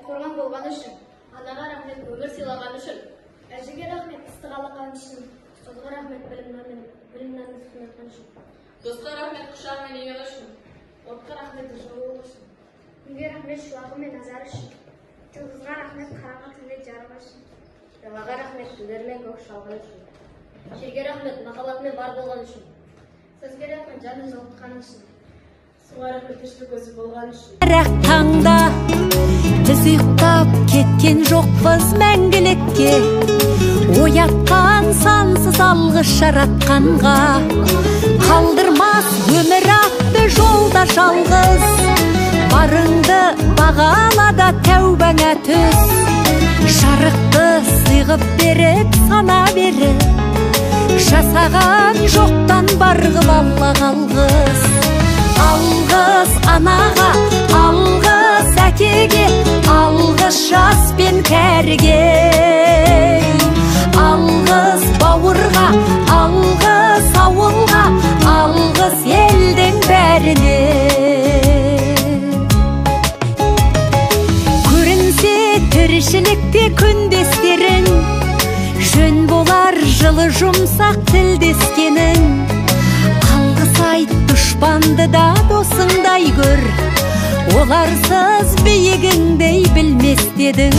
қорған болған үшін. Анаға рахмет, өмір сыйлаған үшін. Әжеге рахмет, ыстық алған үшін. Ұстазға рахмет, білімнен үстін үшін. Достқа рахмет, құшағымен иығы үшін. Отқа рахмет, жылуы үшін. Күнге рахмет, шуағы мен назары үшін. Жұлдызға рахмет, қараңғы түнде жарығы үшін. Далаға рахмет, гүлдер мен көк шалғаны үшін. Жерге рахмет, махаббатымен бар болған үшін. Сөзге рахмет, жанын жылытқан үшін. Суға рахмет, тіршілік көзі болған үшін. Бірақ таңда біз ұйықтап кеткен жоқпыз мәңгілікке, оятқан сансыз алғыс жаратқанға. Қалдырмас өмір атты жолда жалғыз, барыңды бағалада тәубаңа түс. Жарықты сыйғып беріп сана беріп, жасаған жоқтан барғып алла қалғыз. Алғыс анаға, алғыс әкеге, алғыс жас пен кәріге. Алғыс бауырға, алғыс ауылға, алғыс елдің бәріне. Көрінсе тіршілікте күндестерің, жөн болар жылы жұмсақ тілдескенің. Алғыс айт дұшпанды да досыңдай көр, оларсыз биігіңдей білмес дедің.